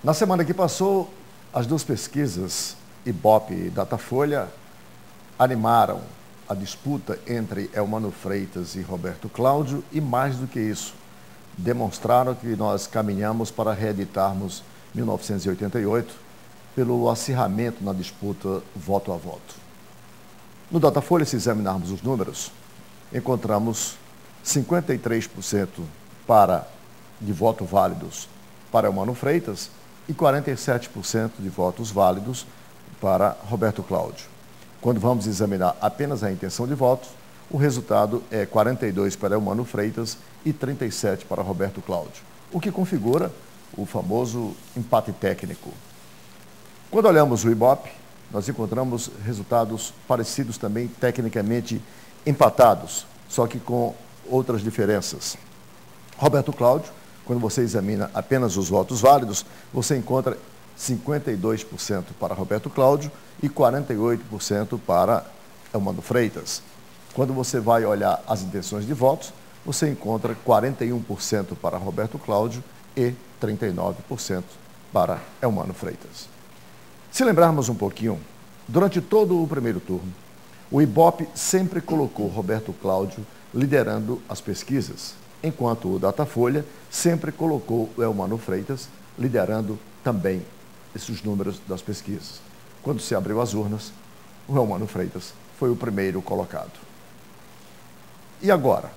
Na semana que passou, as duas pesquisas, Ibope e Datafolha, animaram a disputa entre Eumano Freitas e Roberto Cláudio e, mais do que isso, demonstraram que nós caminhamos para reeditarmos 1988 pelo acirramento na disputa voto a voto. No Datafolha, se examinarmos os números, encontramos 53% de votos válidos para Eumano Freitas e 47% de votos válidos para Roberto Cláudio. Quando vamos examinar apenas a intenção de votos, o resultado é 42 para Eumano Freitas e 37 para Roberto Cláudio, o que configura o famoso empate técnico. Quando olhamos o Ibope, nós encontramos resultados parecidos também, tecnicamente empatados, só que com outras diferenças. Roberto Cláudio, quando você examina apenas os votos válidos, você encontra 52% para Roberto Cláudio e 48% para Eumano Freitas. Quando você vai olhar as intenções de votos, você encontra 41% para Roberto Cláudio e 39% para Eumano Freitas. Se lembrarmos um pouquinho, durante todo o primeiro turno, o Ibope sempre colocou Roberto Cláudio liderando as pesquisas, enquanto o Datafolha sempre colocou o Eumano Freitas liderando também esses números das pesquisas. Quando se abriu as urnas, o Eumano Freitas foi o primeiro colocado. E agora,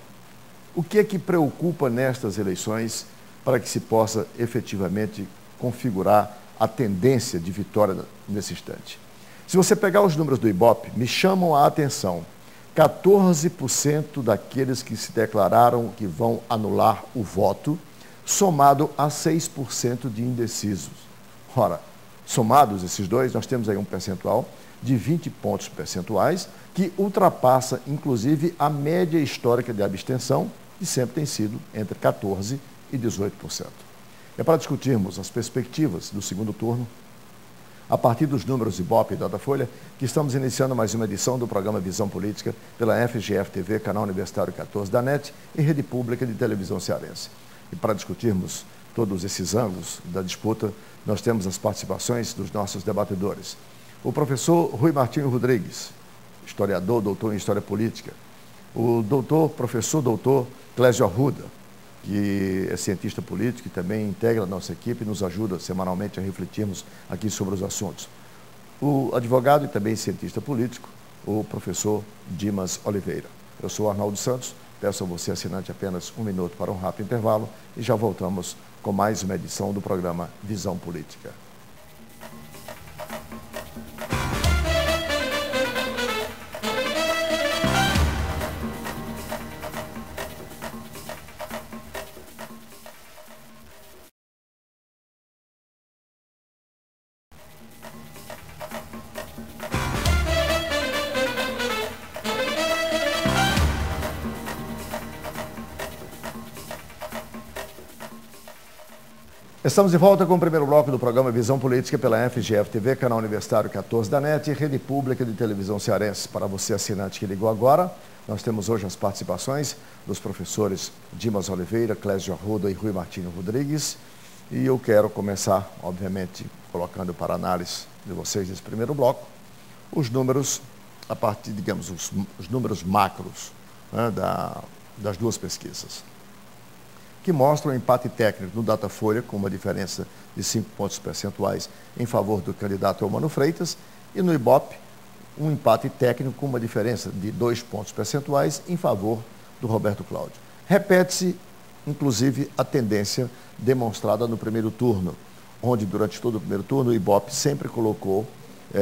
o que é que preocupa nestas eleições para que se possa efetivamente configurar a tendência de vitória nesse instante? Se você pegar os números do Ibope, me chamam a atenção 14% daqueles que se declararam que vão anular o voto, somado a 6% de indecisos. Ora, somados esses dois, nós temos aí um percentual de 20 pontos percentuais, que ultrapassa, inclusive, a média histórica de abstenção, que sempre tem sido entre 14% e 18%. É para discutirmos as perspectivas do segundo turno, a partir dos números Ibope e Datafolha, que estamos iniciando mais uma edição do programa Visão Política pela FGF-TV, Canal Universitário 14 da NET e Rede Pública de Televisão Cearense. E para discutirmos todos esses ângulos da disputa, nós temos as participações dos nossos debatedores. O professor Rui Martinho Rodrigues, historiador, doutor em História Política. O professor doutor Clésio Arruda, que é cientista político e também integra a nossa equipe e nos ajuda semanalmente a refletirmos aqui sobre os assuntos. O advogado e também cientista político, o professor Dimas Oliveira. Eu sou Arnaldo Santos, peço a você, assinante, apenas um minuto para um rápido intervalo e já voltamos com mais uma edição do programa Visão Política. Estamos de volta com o primeiro bloco do programa Visão Política pela FGF-TV, Canal Universitário 14 da NET e Rede Pública de Televisão Cearense. Para você, assinante que ligou agora, nós temos hoje as participações dos professores Dimas Oliveira, Clésio Arruda e Rui Martinho Rodrigues. E eu quero começar, obviamente, colocando para análise de vocês nesse primeiro bloco, os números, a partir, digamos, os números macros, né, das duas pesquisas, que mostram um empate técnico no Datafolha, com uma diferença de 5 pontos percentuais em favor do candidato Eumano Freitas, e no Ibope, um empate técnico com uma diferença de 2 pontos percentuais em favor do Roberto Cláudio. Repete-se, inclusive, a tendência demonstrada no primeiro turno, onde, durante todo o primeiro turno, o Ibope sempre colocou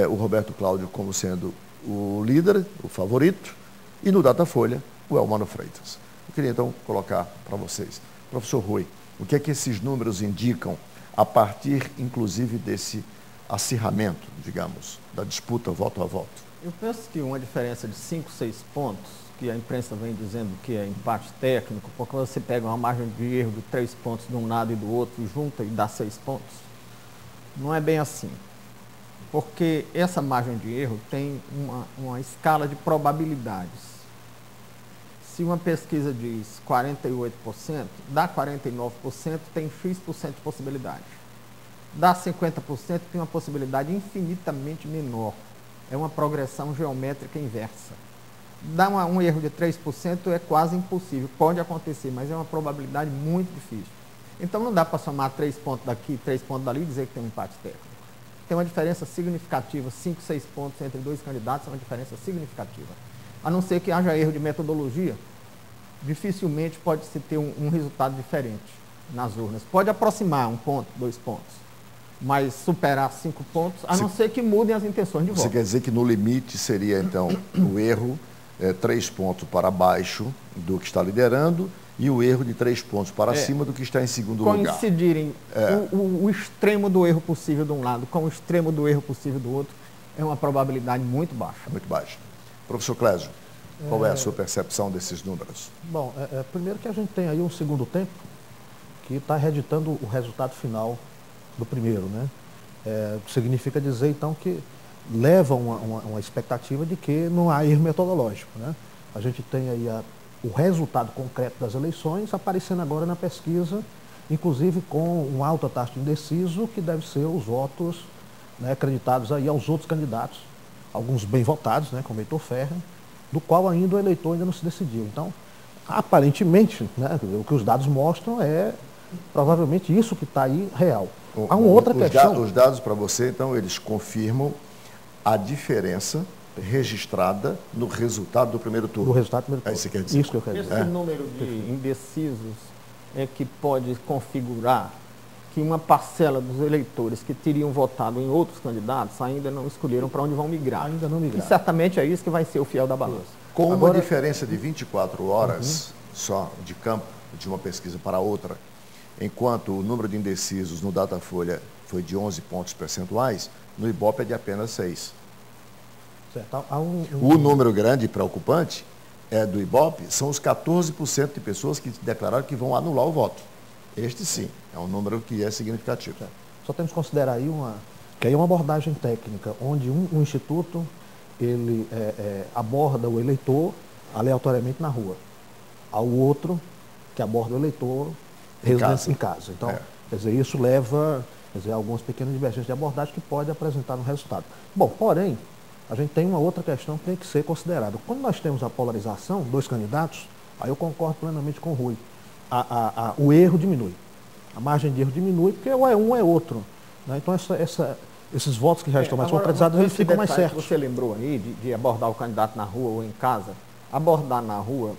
o Roberto Cláudio como sendo o líder, o favorito, e no Datafolha, o Eumano Freitas. Eu queria, então, colocar para vocês. Professor Rui, o que é que esses números indicam a partir, inclusive, desse acirramento, digamos, da disputa voto a voto? Eu penso que uma diferença de 5, 6 pontos, que a imprensa vem dizendo que é empate técnico, porque você pega uma margem de erro de 3 pontos de um lado e do outro, junta e dá 6 pontos, não é bem assim. Porque essa margem de erro tem uma escala de probabilidades. Se uma pesquisa diz 48%, dá 49%, tem X% de possibilidade. Dá 50%, tem uma possibilidade infinitamente menor. É uma progressão geométrica inversa. Dá um erro de 3%, é quase impossível. Pode acontecer, mas é uma probabilidade muito difícil. Então não dá para somar 3 pontos daqui, 3 pontos dali e dizer que tem um empate técnico. Tem uma diferença significativa, 5, 6 pontos entre dois candidatos, é uma diferença significativa. A não ser que haja erro de metodologia, dificilmente pode-se ter um resultado diferente nas urnas. Pode aproximar 1 ponto, 2 pontos, mas superar 5 pontos, a não ser que mudem as intenções de voto. Você quer dizer que no limite seria, então, o erro 3 pontos para baixo do que está liderando e o erro de 3 pontos para cima do que está em segundo lugar. Coincidirem o extremo do erro possível de um lado com o extremo do erro possível do outro é uma probabilidade muito baixa. Muito baixa. Professor Clésio, qual é a sua percepção desses números? Bom, primeiro que a gente tem aí um segundo tempo que está reeditando o resultado final do primeiro, né? Significa dizer, então, que leva uma expectativa de que não há erro metodológico, né? A gente tem aí o resultado concreto das eleições aparecendo agora na pesquisa, inclusive com uma alta taxa de indeciso, que deve ser os votos, né, acreditados aí aos outros candidatos, alguns bem votados, né, como Heitor Ferrer, do qual ainda o eleitor ainda não se decidiu. Então, aparentemente, né, o que os dados mostram é provavelmente isso que está aí real. Há uma outra questão. Os dados para você, então, eles confirmam a diferença registrada no resultado do primeiro turno. Do resultado do primeiro turno. É isso que quer dizer. Isso que eu quero dizer. Esse número de indecisos é que pode configurar que uma parcela dos eleitores que teriam votado em outros candidatos ainda não escolheram para onde vão migrar. Ainda não migraram. E certamente é isso que vai ser o fiel da balança. Com uma diferença de 24 horas só de campo, de uma pesquisa para outra, enquanto o número de indecisos no Datafolha foi de 11 pontos percentuais, no Ibope é de apenas 6. Certo. O número grande e preocupante do Ibope são os 14% de pessoas que declararam que vão anular o voto. Este sim, é um número que é significativo. Certo. Só temos que considerar aí que aí é uma abordagem técnica, onde um instituto ele aborda o eleitor aleatoriamente na rua, ao outro que aborda o eleitor residente em casa. Então, quer dizer, isso leva a algumas pequenas divergências de abordagem que pode apresentar no resultado. Bom, porém, a gente tem uma outra questão que tem que ser considerada. Quando nós temos a polarização, dois candidatos, aí eu concordo plenamente com o Rui. O erro diminui. A margem de erro diminui porque ou é um ou é outro. Né? Então, esses votos que já estão mais concretizados, eles ficam mais certos. Você lembrou aí de abordar o candidato na rua ou em casa? Abordar na rua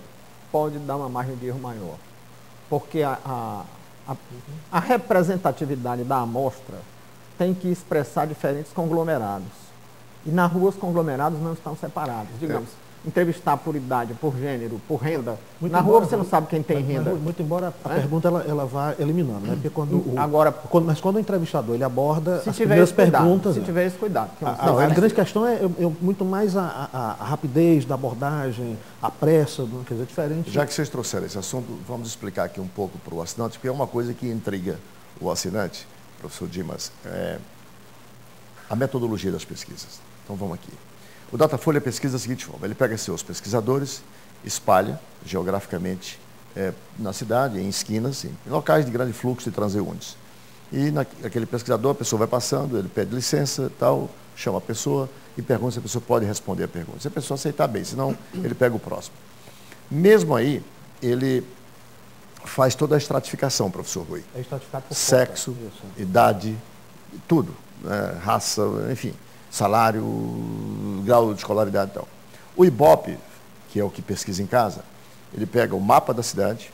pode dar uma margem de erro maior. Porque a representatividade da amostra tem que expressar diferentes conglomerados. E na rua os conglomerados não estão separados. Digamos, entrevistar por idade, por gênero, por renda. Na rua você não sabe quem tem renda. Muito embora a pergunta ela vá eliminando, né? Porque mas quando o entrevistador ele aborda as primeiras perguntas. Se tiver esse cuidado. A grande questão é muito mais a rapidez da abordagem, a pressa, quer dizer, diferente. Já que vocês trouxeram esse assunto, vamos explicar aqui um pouco para o assinante, porque é uma coisa que intriga o assinante, professor Dimas, a metodologia das pesquisas. Então vamos aqui. O Datafolha pesquisa da seguinte forma: ele pega seus pesquisadores, espalha geograficamente na cidade, em esquinas, em locais de grande fluxo de transeuntes. E aquele pesquisador, a pessoa vai passando, ele pede licença, tal, chama a pessoa e pergunta se a pessoa pode responder a pergunta. Se a pessoa aceitar, bem, senão ele pega o próximo. Mesmo aí, ele faz toda a estratificação, professor Rui. É estratificado por sexo, idade, tudo, raça, enfim, salário, grau de escolaridade e tal. O Ibope, que é o que pesquisa em casa, ele pega o mapa da cidade,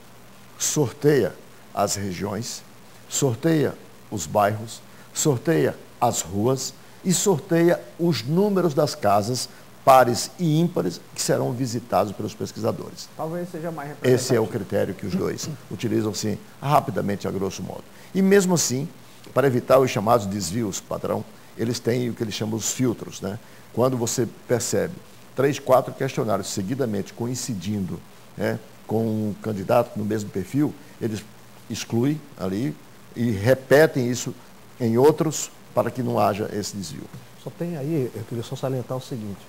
sorteia as regiões, sorteia os bairros, sorteia as ruas e sorteia os números das casas, pares e ímpares, que serão visitados pelos pesquisadores. Talvez seja mais representativo. Esse é o critério que os dois utilizam, assim, rapidamente, a grosso modo. E mesmo assim, para evitar os chamados desvios padrão, eles têm o que eles chamam os filtros, né? Quando você percebe 3, 4 questionários seguidamente coincidindo, né, com um candidato no mesmo perfil, eles excluem ali e repetem isso em outros para que não haja esse desvio. Só tem aí, eu queria só salientar o seguinte,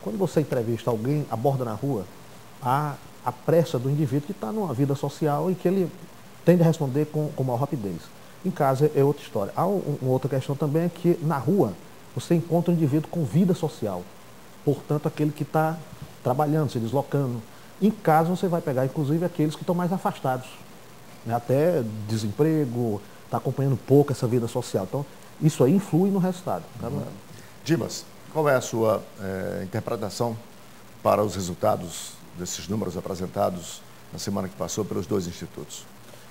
quando você entrevista alguém, aborda na rua, há a pressa do indivíduo que está numa vida social e que ele tende a responder com maior rapidez. Em casa é outra história. Há uma outra questão também, é que na rua você encontra um indivíduo com vida social, portanto aquele que está trabalhando, se deslocando. Em casa você vai pegar inclusive aqueles que estão mais afastados, né? Até desemprego, está acompanhando pouco essa vida social. Então isso aí influi no resultado. Tá? Dimas, qual é a sua interpretação para os resultados desses números apresentados na semana que passou pelos 2 institutos?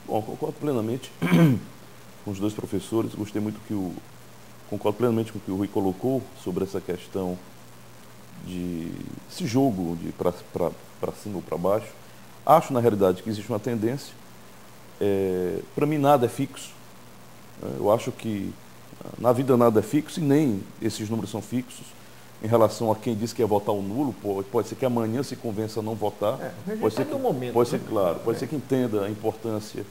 Bom, concordo plenamente com os 2 professores, gostei muito concordo plenamente com o que o Rui colocou sobre essa questão de esse jogo de para cima ou para baixo. Acho, na realidade, que existe uma tendência. Para mim, nada é fixo. Eu acho que na vida nada é fixo e nem esses números são fixos. Em relação a quem diz que ia votar o nulo, pode ser que amanhã se convença a não votar. Pode ser que, momento, pode ser, claro, pode ser que entenda a importância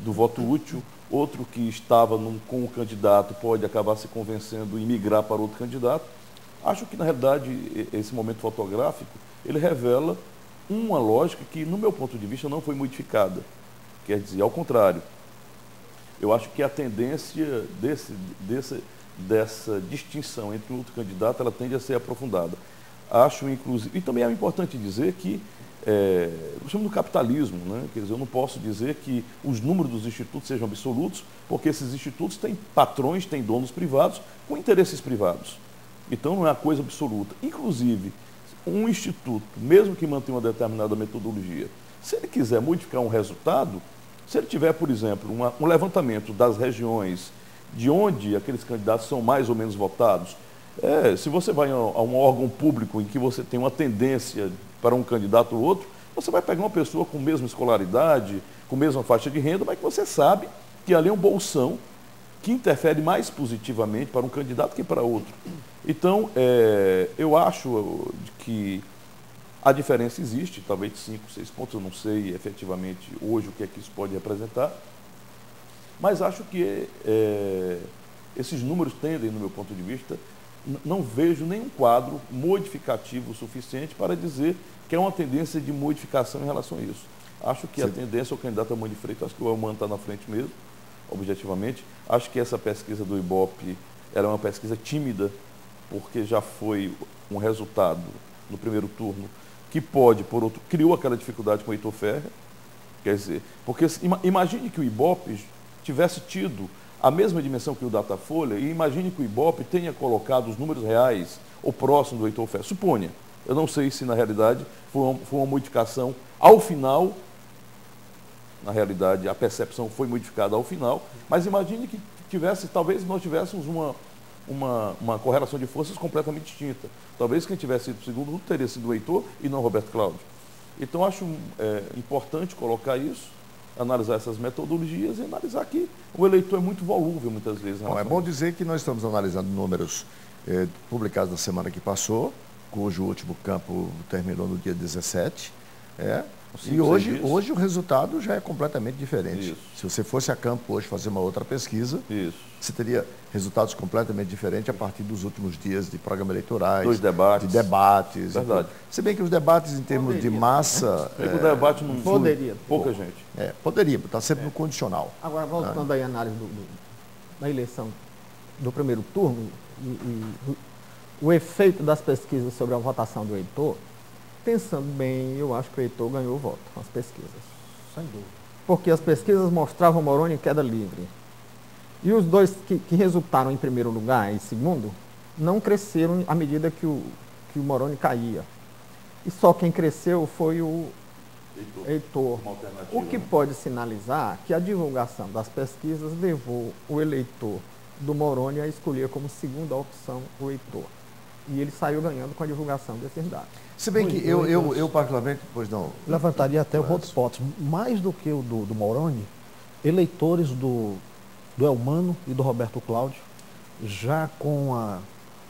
do voto útil. Outro que estava com o candidato pode acabar se convencendo e migrar para outro candidato. Acho que, na realidade, esse momento fotográfico, ele revela uma lógica que, no meu ponto de vista, não foi modificada. Quer dizer, ao contrário. Eu acho que a tendência dessa distinção entre um outro candidato, ela tende a ser aprofundada. Acho, inclusive, e também é importante dizer que, nós chamamos do capitalismo, né? Quer dizer, eu não posso dizer que os números dos institutos sejam absolutos, porque esses institutos têm patrões, têm donos privados, com interesses privados. Então, não é uma coisa absoluta. Inclusive, um instituto, mesmo que mantenha uma determinada metodologia, se ele quiser modificar um resultado, se ele tiver, por exemplo, um levantamento das regiões de onde aqueles candidatos são mais ou menos votados, se você vai a um órgão público em que você tem uma tendência para um candidato ou outro, você vai pegar uma pessoa com a mesma escolaridade, com a mesma faixa de renda, mas que você sabe que ali é um bolsão que interfere mais positivamente para um candidato que para outro. Então, eu acho que a diferença existe, talvez de 5, 6 pontos, eu não sei efetivamente hoje o que é que isso pode representar, mas acho que esses números tendem, no meu ponto de vista, não vejo nenhum quadro modificativo suficiente para dizer que é uma tendência de modificação em relação a isso. Acho que a tendência ao candidato Elmano de Freitas, acho que o Elmano está na frente mesmo, objetivamente. Acho que essa pesquisa do IBOP era uma pesquisa tímida, porque já foi um resultado no primeiro turno que pode, por outro, criou aquela dificuldade com o Heitor Ferrer. Quer dizer, porque imagine que o IBOP tivesse tido a mesma dimensão que o Datafolha e imagine que o IBOP tenha colocado os números reais ou próximo do Heitor Ferrer. Suponha. Eu não sei se, na realidade, foi uma modificação ao final. Na realidade, a percepção foi modificada ao final, mas imagine que talvez nós tivéssemos uma correlação de forças completamente distinta. Talvez quem tivesse sido segundo turno teria sido o Heitor e não o Roberto Cláudio. Então, acho importante colocar isso, analisar essas metodologias e analisar que o eleitor é muito volúvel, muitas vezes. Bom, é bom dizer que nós estamos analisando números publicados na semana que passou, cujo último campo terminou no dia 17. E hoje o resultado já é completamente diferente. Isso. Se você fosse a campo hoje fazer uma outra pesquisa, você teria resultados completamente diferentes a partir dos últimos dias de programa eleitorais, de debates. Verdade. Se bem que os debates em termos de massa... O debate não poderia. Pouca gente. Poderia, está sempre no condicional. Agora, voltando aí à análise da eleição do primeiro turno, o efeito das pesquisas sobre a votação do Heitor, pensando bem, eu acho que o Heitor ganhou o voto nas pesquisas. Sem dúvida. Porque as pesquisas mostravam o Moroni em queda livre. E os dois que resultaram em primeiro lugar e segundo, não cresceram à medida que o Moroni caía. E só quem cresceu foi o Heitor. O que pode sinalizar que a divulgação das pesquisas levou o eleitor do Moroni a escolher como segunda opção o Heitor. E ele saiu ganhando com a divulgação desses dados. Se bem que eu particularmente, pois não... Levantaria até outra hipótese, mais do que o do Moroni, eleitores do Elmano e do Roberto Cláudio já com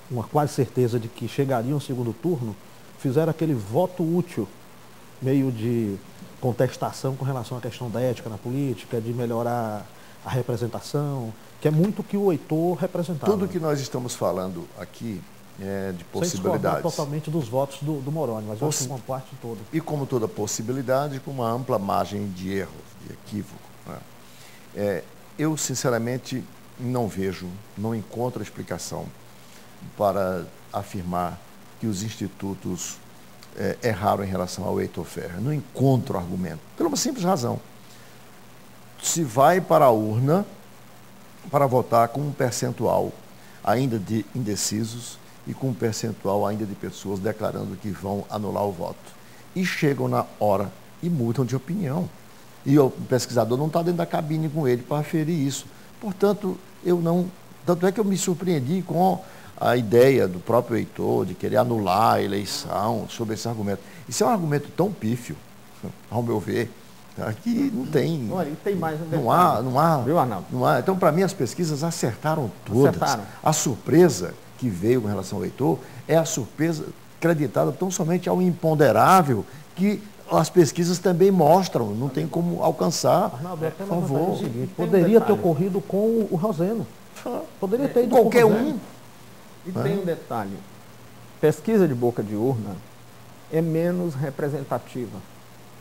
uma quase certeza de que chegariam ao segundo turno, fizeram aquele voto útil, meio de contestação com relação à questão da ética na política, de melhorar a representação, que é muito o que o Heitor representava. Tudo que nós estamos falando aqui é de Sem possibilidades. discordar totalmente dos votos do Moroni, mas eu acho que uma parte toda. E como toda possibilidade, com uma ampla margem de erro, de equívoco. Né? Eu, sinceramente, não vejo, não encontro explicação para afirmar que os institutos erraram em relação ao Heitor Ferrer. Não encontro argumento, pela uma simples razão. Se vai para a urna para votar com um percentual ainda de indecisos e com um percentual ainda de pessoas declarando que vão anular o voto. E chegam na hora e mudam de opinião. E o pesquisador não está dentro da cabine com ele para aferir isso. Portanto, tanto é que eu me surpreendi com a ideia do próprio Heitor de querer anular a eleição sobre esse argumento. Isso é um argumento tão pífio, ao meu ver, que não tem. Olha, e tem mais um detalhe. Não há. Viu, Arnaldo? Não há. Então, para mim, as pesquisas acertaram todas. Acertaram. A surpresa que veio com relação ao Heitor é a surpresa acreditada tão somente ao imponderável que as pesquisas também mostram, não tem como alcançar. Arnaldo, até por favor. o seguinte, poderia ter ocorrido com o Roseno. Poderia ter ido Qualquer com o Roseno. E tem um detalhe. Pesquisa de boca de urna é menos representativa,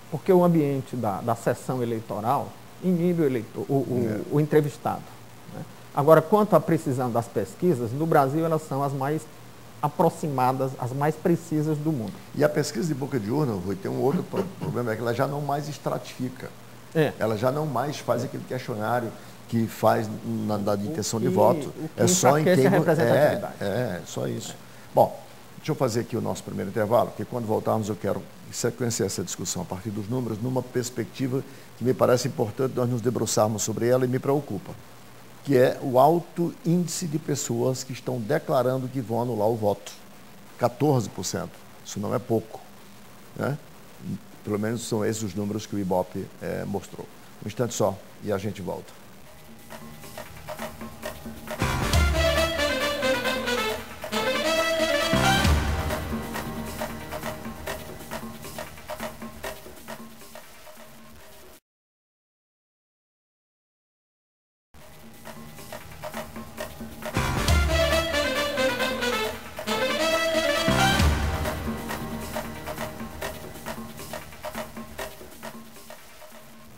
porque o ambiente da sessão eleitoral inibe o entrevistado. Né? Agora, quanto à precisão das pesquisas, no Brasil elas são as mais aproximadas, as mais precisas do mundo. E a pesquisa de boca de urna, Rui, tem um outro problema, é que ela já não mais estratifica. Ela já não mais faz aquele questionário que faz na intenção de voto. É só em quem... a representatividade. Só isso. Bom, deixa eu fazer aqui o nosso primeiro intervalo, porque quando voltarmos eu quero sequenciar essa discussão a partir dos números, numa perspectiva que me parece importante nós nos debruçarmos sobre ela e me preocupa, que é o alto índice de pessoas que estão declarando que vão anular o voto. 14%. Isso não é pouco. Né? Pelo menos são esses os números que o Ibope mostrou. Um instante só e a gente volta.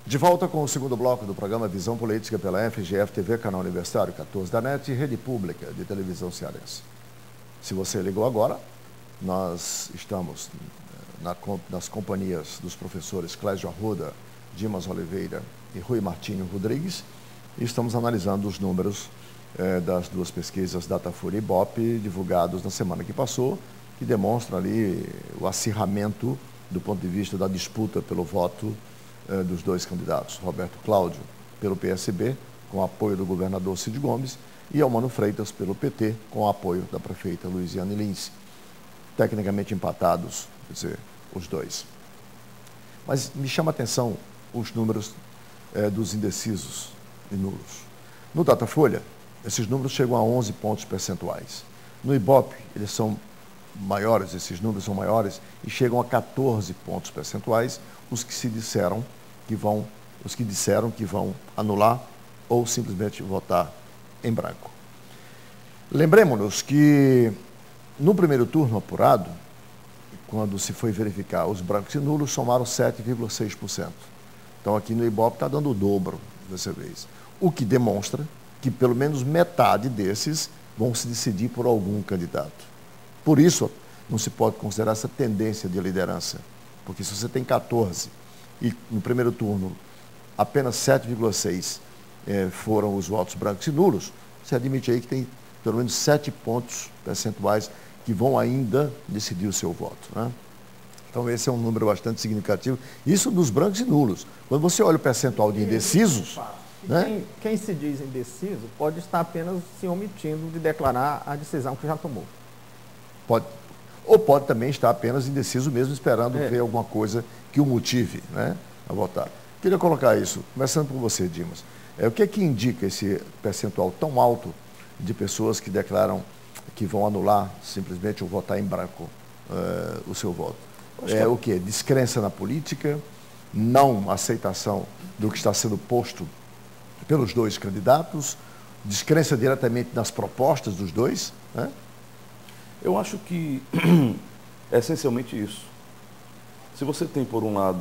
De volta com o segundo bloco do programa Visão Política pela FGF-TV, canal Universitário 14 da NET e Rede Pública de Televisão Cearense. Se você ligou agora, nós estamos nas companhias dos professores Clésio Arruda, Dimas Oliveira e Rui Martinho Rodrigues e estamos analisando os números das duas pesquisas Datafolha e Ibope divulgados na semana que passou, que demonstram ali o acirramento do ponto de vista da disputa pelo voto dos dois candidatos, Roberto Cláudio pelo PSB, com apoio do governador Cid Gomes, e Eumano Freitas pelo PT, com apoio da prefeita Luiziane Lins. Tecnicamente empatados, quer dizer, os dois. Mas me chama a atenção os números dos indecisos e nulos. No Datafolha, esses números chegam a 11 pontos percentuais. No Ibope, eles são maiores, esses números são maiores, e chegam a 14 pontos percentuais, os que disseram que vão anular ou simplesmente votar em branco. Lembremos-nos que no primeiro turno apurado, quando se foi verificar os brancos e nulos, somaram 7,6%. Então aqui no Ibope está dando o dobro dessa vez. O que demonstra que pelo menos metade desses vão se decidir por algum candidato. Por isso, não se pode considerar essa tendência de liderança. Porque se você tem 14 e no primeiro turno apenas 7,6 foram os votos brancos e nulos, você admite aí que tem pelo menos 7 pontos percentuais que vão ainda decidir o seu voto. Né? Então esse é um número bastante significativo. Isso dos brancos e nulos. Quando você olha o percentual de indecisos... Né? Quem se diz indeciso pode estar apenas se omitindo de declarar a decisão que já tomou. Ou pode também estar apenas indeciso mesmo, esperando ver alguma coisa que o motive, né, a votar. Queria colocar isso, começando por você, Dimas. O que é que indica esse percentual tão alto de pessoas que declaram que vão anular simplesmente ou votar em branco o seu voto. É o quê? Descrença na política, não aceitação do que está sendo posto pelos dois candidatos, descrença diretamente nas propostas dos dois, né? Eu acho que é essencialmente isso. Se você tem, por um lado,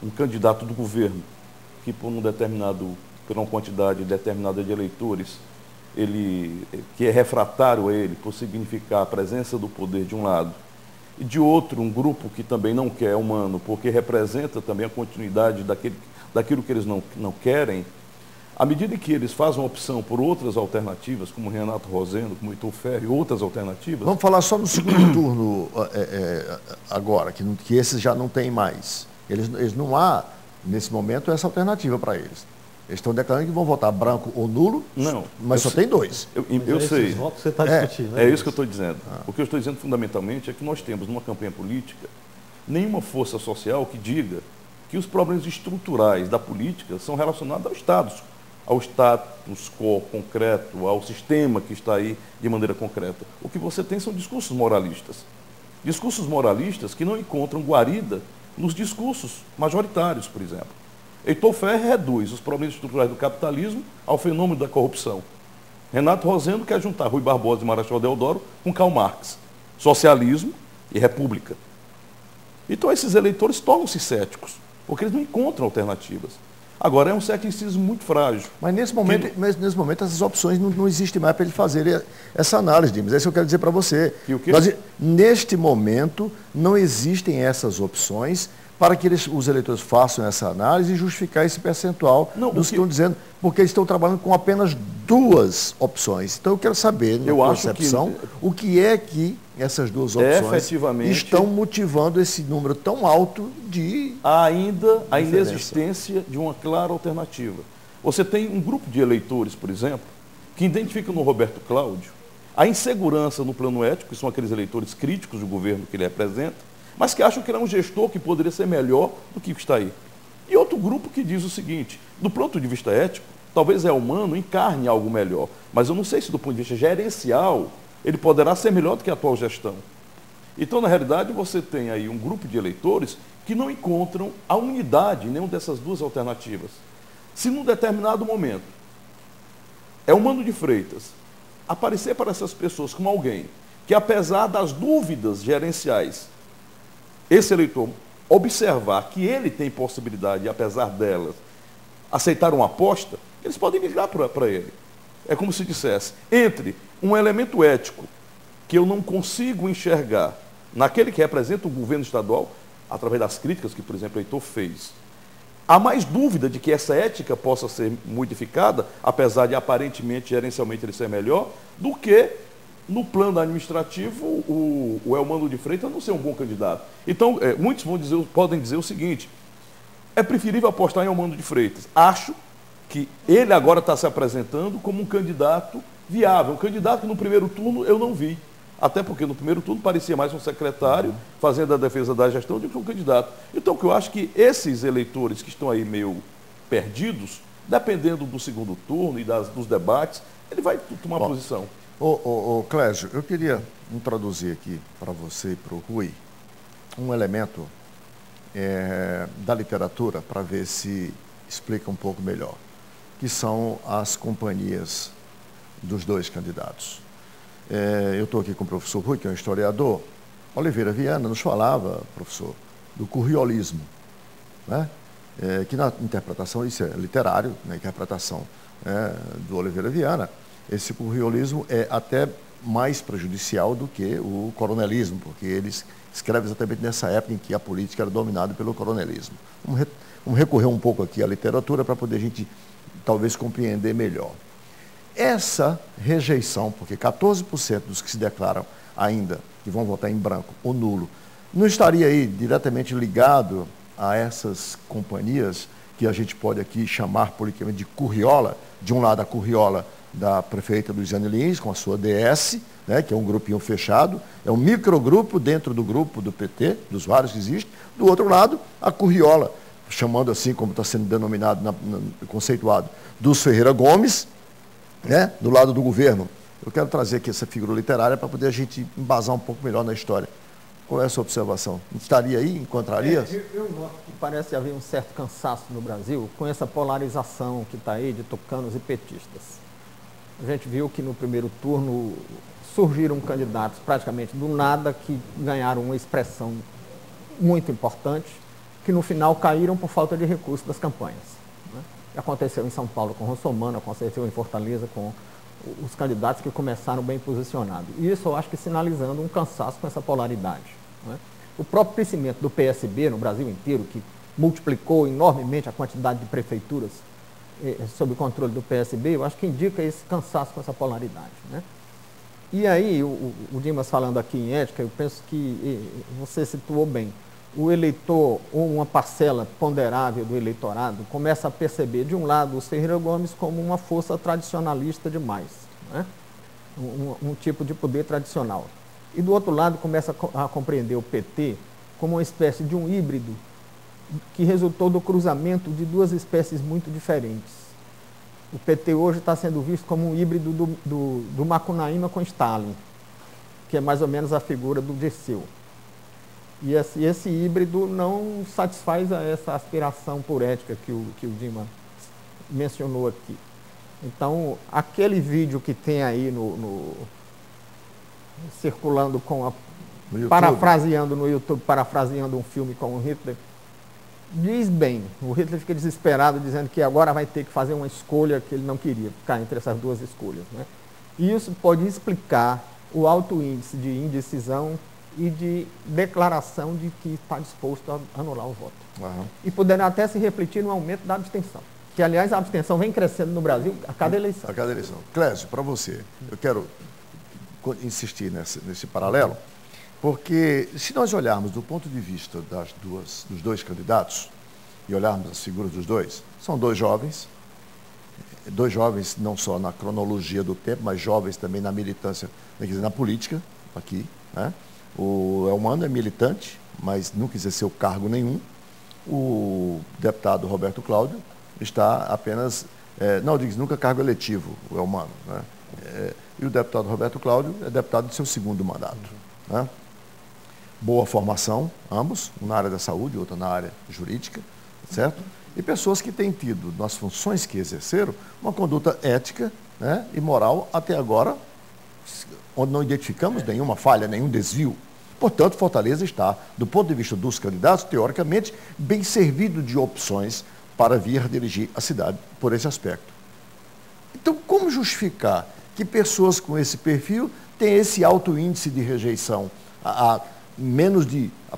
um candidato do governo que, por uma quantidade determinada de eleitores, que é refratário a ele, por significar a presença do poder de um lado, e de outro, um grupo que também não quer humano, porque representa também a continuidade daquilo que eles não querem, à medida que eles fazem uma opção por outras alternativas, como Renato Rosendo, como Heitor Ferro e outras alternativas... Vamos falar só no segundo turno agora, que esses já não tem mais. Eles não há, nesse momento, essa alternativa para eles. Eles estão declarando que vão votar branco ou nulo, não, mas só tem dois. Eu sei. Votos que você está discutindo, né? É isso que eu estou dizendo. O que eu estou dizendo fundamentalmente é que nós temos, numa campanha política, nenhuma força social que diga que os problemas estruturais da política são relacionados ao status quo concreto, ao sistema que está aí de maneira concreta. O que você tem são discursos moralistas. Discursos moralistas que não encontram guarida nos discursos majoritários, por exemplo. Heitor Ferro reduz os problemas estruturais do capitalismo ao fenômeno da corrupção. Renato Rosendo quer juntar Rui Barbosa e Marechal Deodoro com Karl Marx. Socialismo e república. Então esses eleitores tornam-se céticos, porque eles não encontram alternativas. Agora, é um ceticismo muito frágil. Mas nesse momento essas opções não existem mais para ele fazer essa análise, Dimas. É isso que eu quero dizer para você. E o quê? Neste momento, não existem essas opções para que os eleitores façam essa análise e justificar esse percentual dos que estão dizendo, porque eles estão trabalhando com apenas duas opções. Então eu quero saber, na concepção, o que é que essas duas opções estão motivando esse número tão alto de ainda a inexistência de uma clara alternativa. Você tem um grupo de eleitores, por exemplo, que identificam no Roberto Cláudio a insegurança no plano ético, que são aqueles eleitores críticos do governo que ele representa, mas que acham que ele é um gestor que poderia ser melhor do que está aí. E outro grupo que diz o seguinte: do ponto de vista ético, talvez humano encarne algo melhor, mas eu não sei se do ponto de vista gerencial ele poderá ser melhor do que a atual gestão. Então, na realidade, você tem aí um grupo de eleitores que não encontram a unidade em nenhuma dessas duas alternativas. Se num determinado momento Eumano de Freitas aparecer para essas pessoas como alguém que, apesar das dúvidas gerenciais, esse eleitor observar que ele tem possibilidade, apesar delas, aceitar uma aposta, eles podem migrar para ele. É como se dissesse, entre um elemento ético que eu não consigo enxergar naquele que representa o governo estadual, através das críticas que, por exemplo, o Heitor fez, há mais dúvida de que essa ética possa ser modificada, apesar de aparentemente, gerencialmente, ele ser melhor, do que no plano administrativo, o Eumano de Freitas não ser um bom candidato. Então, muitos podem dizer o seguinte: é preferível apostar em Eumano de Freitas. Acho que ele agora está se apresentando como um candidato viável, um candidato que no primeiro turno eu não vi. Até porque no primeiro turno parecia mais um secretário fazendo a defesa da gestão do que um candidato. Então, o que eu acho que esses eleitores que estão aí meio perdidos, dependendo do segundo turno e dos debates, ele vai tomar posição. Clésio, eu queria introduzir aqui para você e para o Rui um elemento da literatura para ver se explica um pouco melhor, que são as companhias dos dois candidatos. Eu estou aqui com o professor Rui, que é um historiador. Oliveira Viana nos falava, professor, do curriolismo, né? Que na interpretação, isso é literário, na interpretação do Oliveira Viana, esse curriolismo é até mais prejudicial do que o coronelismo, porque ele escreve exatamente nessa época em que a política era dominada pelo coronelismo. Vamos recorrer um pouco aqui à literatura para poder a gente talvez compreender melhor. Essa rejeição, porque 14% dos que se declaram ainda que vão votar em branco ou nulo, não estaria aí diretamente ligado a essas companhias que a gente pode aqui chamar politicamente de curriola, de um lado a curriola da prefeita Luiziane Lins, com a sua DS, né, que é um grupinho fechado, é um microgrupo dentro do grupo do PT, dos vários que existem. Do outro lado, a curriola, chamando assim como está sendo denominado, conceituado, dos Ferreira Gomes, né, do lado do governo. Eu quero trazer aqui essa figura literária para poder a gente embasar um pouco melhor na história. Qual é a sua observação? Estaria aí? Encontraria? Eu noto que parece haver um certo cansaço no Brasil com essa polarização que está aí de tucanos e petistas. A gente viu que no primeiro turno surgiram candidatos praticamente do nada que ganharam uma expressão muito importante, que no final caíram por falta de recursos das campanhas. Né? Aconteceu em São Paulo com Russomano, aconteceu em Fortaleza com os candidatos que começaram bem posicionados. E isso eu acho que sinalizando um cansaço com essa polaridade. Né? O próprio crescimento do PSB no Brasil inteiro, que multiplicou enormemente a quantidade de prefeituras sob o controle do PSB, eu acho que indica esse cansaço com essa polaridade. Né? E aí, o Dimas falando aqui em ética, eu penso que você situou bem. O eleitor, ou uma parcela ponderável do eleitorado, começa a perceber, de um lado, o Ferreira Gomes como uma força tradicionalista demais, né? um tipo de poder tradicional. E, do outro lado, começa a compreender o PT como uma espécie de um híbrido que resultou do cruzamento de duas espécies muito diferentes. O PT hoje está sendo visto como um híbrido do Macunaíma com Stalin, que é mais ou menos a figura do Dirceu. E esse híbrido não satisfaz essa aspiração por ética que o Dimas mencionou aqui. Então, aquele vídeo que tem aí circulando parafraseando no YouTube, parafraseando um filme com o Hitler, diz bem. O Hitler fica desesperado dizendo que agora vai ter que fazer uma escolha que ele não queria, ficar entre essas duas escolhas. Né? E isso pode explicar o alto índice de indecisão e de declaração de que está disposto a anular o voto. Uhum. E poderá até se refletir no aumento da abstenção. Que, aliás, a abstenção vem crescendo no Brasil a cada eleição. A cada eleição. Clésio, para você, eu quero insistir nesse paralelo, porque se nós olharmos do ponto de vista dos dois candidatos, e olharmos as figuras dos dois, são dois jovens não só na cronologia do tempo, mas jovens também na militância, quer dizer, na política, aqui, né? O Elmano é militante, mas nunca exerceu cargo nenhum. O deputado Roberto Cláudio está apenas, não diz nunca cargo eletivo, o Elmano, né? E o deputado Roberto Cláudio é deputado de seu segundo mandato. Né? Boa formação, ambos, um na área da saúde, outro na área jurídica, certo? E pessoas que têm tido, nas funções que exerceram, uma conduta ética, né, e moral até agora, onde não identificamos nenhuma falha, nenhum desvio. Portanto, Fortaleza está, do ponto de vista dos candidatos, teoricamente, bem servido de opções para vir dirigir a cidade por esse aspecto. Então, como justificar que pessoas com esse perfil têm esse alto índice de rejeição há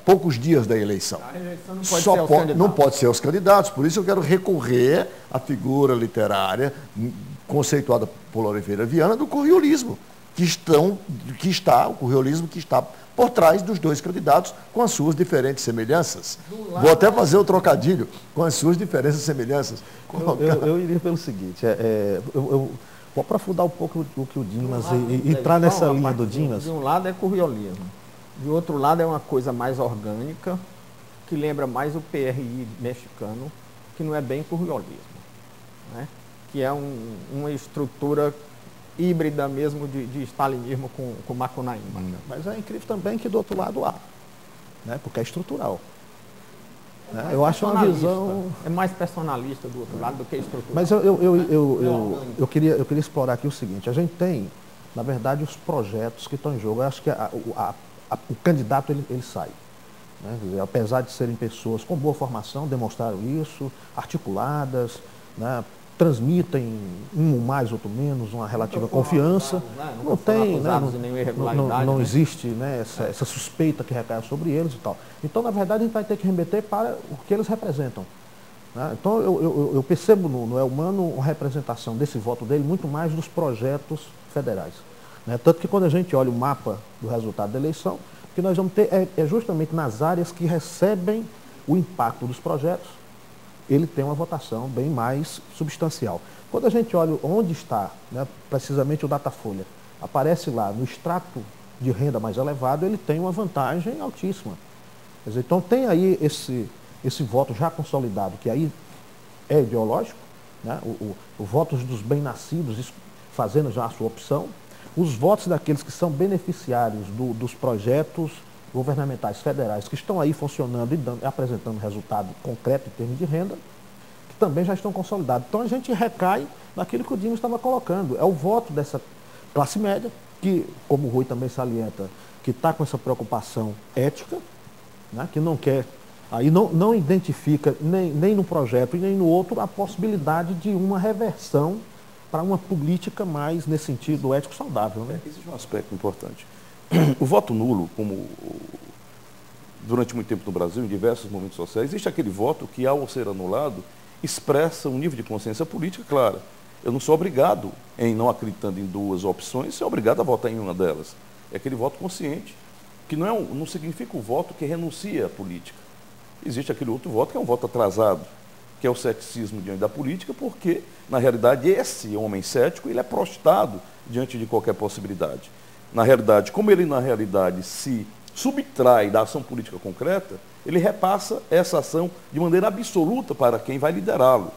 poucos dias da eleição? A rejeição não pode ser aos candidatos. Não pode ser aos candidatos, por isso eu quero recorrer à figura literária conceituada por Oliveira Viana do corriolismo, o corriolismo que está por trás dos dois candidatos, com as suas diferentes semelhanças. Vou até fazer o trocadilho, com as suas diferentes semelhanças. Eu iria pelo seguinte, eu vou aprofundar um pouco o que o Dimas e entrar nessa linha do Dimas. De um lado é corriolismo, de outro lado é uma coisa mais orgânica, que lembra mais o PRI mexicano, que não é bem corriolismo, né? Que é uma estrutura híbrida mesmo de stalinismo com Macunaíma. Mas é incrível também que do outro lado há, né? Porque é estrutural. Né? Eu acho uma visão... É mais personalista do outro lado do que estrutural. Mas eu queria explorar aqui o seguinte, a gente tem, na verdade, os projetos que estão em jogo. Eu acho que o candidato ele sai. Né? Quer dizer, apesar de serem pessoas com boa formação, demonstraram isso, articuladas, né? Transmitem um mais, outro menos, uma relativa confiança. Não tem, não existe, né, essa suspeita que recai sobre eles e tal. Então, na verdade, a gente vai ter que remeter para o que eles representam. Né? Então, eu percebo no Elmano uma representação desse voto dele muito mais dos projetos federais. Né? Tanto que quando a gente olha o mapa do resultado da eleição, o que nós vamos ter é justamente nas áreas que recebem o impacto dos projetos, ele tem uma votação bem mais substancial. Quando a gente olha onde está, né, precisamente o Datafolha, aparece lá no extrato de renda mais elevado, ele tem uma vantagem altíssima. Quer dizer, então tem aí esse voto já consolidado, que aí é ideológico, né, o votos dos bem-nascidos, fazendo já a sua opção. Os votos daqueles que são beneficiários dos projetos governamentais federais que estão aí funcionando e apresentando resultado concreto em termos de renda, que também já estão consolidados. Então a gente recai naquilo que o Dino estava colocando. É o voto dessa classe média, que, como o Rui também salienta, que está com essa preocupação ética, né, que não quer, aí não identifica nem no projeto e nem no outro a possibilidade de uma reversão para uma política mais nesse sentido ético saudável. Né? Existe um aspecto importante. O voto nulo, como durante muito tempo no Brasil, em diversos momentos sociais, existe aquele voto que, ao ser anulado, expressa um nível de consciência política clara. Eu não sou obrigado, em não acreditando em duas opções, ser obrigado a votar em uma delas. É aquele voto consciente, que não significa o voto que renuncia à política. Existe aquele outro voto que é um voto atrasado, que é o ceticismo diante da política, porque, na realidade, esse homem cético, ele é prostrado diante de qualquer possibilidade. Na realidade, como ele, na realidade, se subtrai da ação política concreta, ele repassa essa ação de maneira absoluta para quem vai liderá-lo.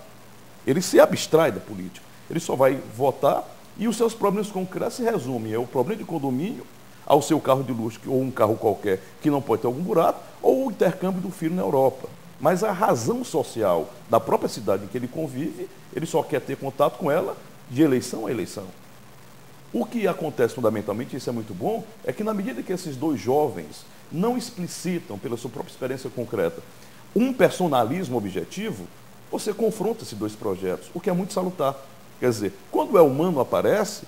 Ele se abstrai da política. Ele só vai votar e os seus problemas concretos se resumem. É o problema de condomínio, ao seu carro de luxo ou um carro qualquer que não pode ter algum buraco, ou o intercâmbio do filho na Europa. Mas a razão social da própria cidade em que ele convive, ele só quer ter contato com ela de eleição a eleição. O que acontece fundamentalmente, isso é muito bom, é que na medida que esses dois jovens não explicitam, pela sua própria experiência concreta, um personalismo objetivo, você confronta esses dois projetos, o que é muito salutar. Quer dizer, quando o humano aparece,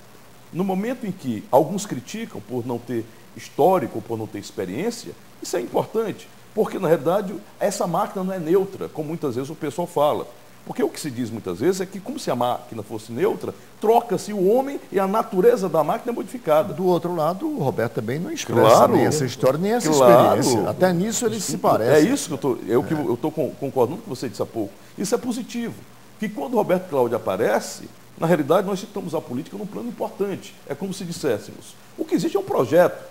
no momento em que alguns criticam por não ter histórico, por não ter experiência, isso é importante, porque na realidade essa máquina não é neutra, como muitas vezes o pessoal fala. Porque o que se diz muitas vezes é que, como se a máquina fosse neutra, troca-se o homem e a natureza da máquina é modificada. Do outro lado, o Roberto também não expressa nem essa história, nem essa experiência. Até nisso ele se parece. É isso que eu estou concordando com você disse há pouco. Isso é positivo. Que quando o Roberto Cláudio aparece, na realidade nós citamos a política num plano importante. É como se disséssemos, o que existe é um projeto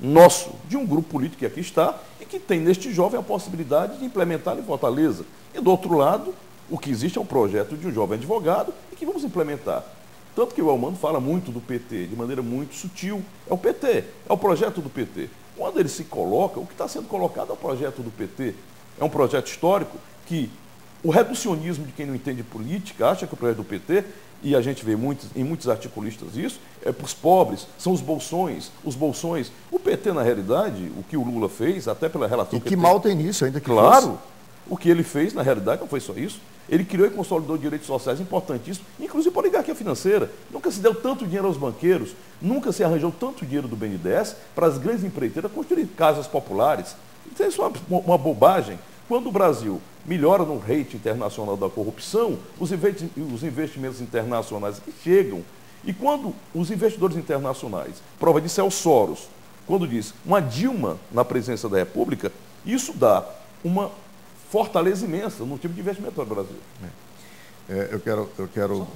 nosso, de um grupo político que aqui está, e que tem neste jovem a possibilidade de implementar em Fortaleza. E do outro lado, o que existe é um projeto de um jovem advogado e que vamos implementar. Tanto que o Elmano fala muito do PT, de maneira muito sutil. É o PT, é o projeto do PT. Quando ele se coloca, o que está sendo colocado é o projeto do PT. É um projeto histórico que o reducionismo de quem não entende política acha que o projeto do PT, e a gente vê em muitos articulistas isso, é para os pobres, são os bolsões. O PT, na realidade, o que o Lula fez, até pela relação que mal tem nisso ainda que claro, fosse. O que ele fez, na realidade, não foi só isso. Ele criou e consolidou direitos sociais importantíssimos, inclusive para a oligarquia financeira. Nunca se deu tanto dinheiro aos banqueiros, nunca se arranjou tanto dinheiro do BNDES para as grandes empreiteiras construir casas populares. Então, isso é uma bobagem. Quando o Brasil melhora no rate internacional da corrupção, os investimentos internacionais que chegam, e quando os investidores internacionais, prova disso é o Soros, quando diz uma Dilma na presidência da República, isso dá uma fortaleza imensa no tipo de investimento no Brasil. Eu quero...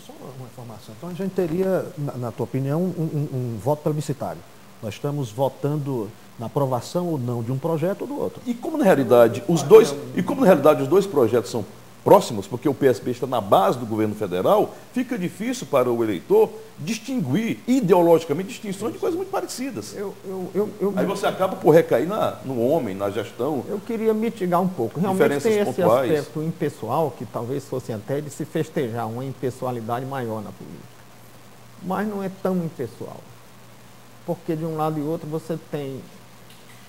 Só uma informação. Então a gente teria, na tua opinião, um voto plebiscitário. Nós estamos votando na aprovação ou não de um projeto ou do outro. E como na realidade os dois projetos são próximos, porque o PSB está na base do governo federal, fica difícil para o eleitor distinguir ideologicamente distinções de coisas muito parecidas. Aí você acaba por recair no homem, na gestão. Eu queria mitigar um pouco. Realmente tem esse aspecto impessoal, que talvez fosse até de se festejar uma impessoalidade maior na política. Mas não é tão impessoal. Porque de um lado e outro você tem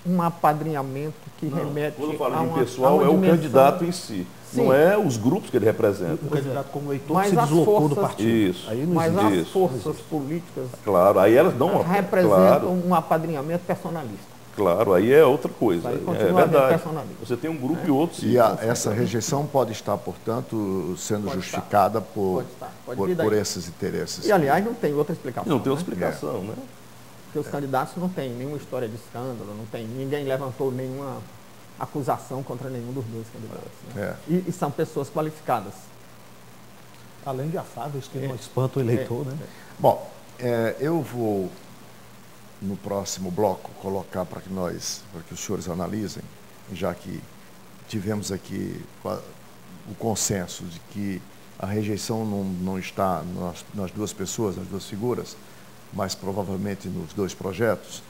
um apadrinhamento que remete quando eu falo de impessoal, é o candidato em si. Sim. Não é os grupos que ele representa. O candidato como eleitor se deslocou do partido. Isso. Aí as forças políticas claro, aí elas dão representam um apadrinhamento personalista. Claro, aí é outra coisa. É verdade. Você tem um grupo e outro. E essa rejeição pode estar, portanto, sendo justificada por esses interesses. E, aliás, não tem outra explicação. Não tem outra explicação, né? Porque os candidatos não têm nenhuma história de escândalo, ninguém levantou nenhuma acusação contra nenhum dos dois candidatos. Né? E são pessoas qualificadas. Além de afáveis, que não espantam o eleitor, né? Bom, eu vou, no próximo bloco, colocar para que os senhores analisem, já que tivemos aqui o consenso de que a rejeição não está nas duas pessoas, nas duas figuras, mas provavelmente nos dois projetos.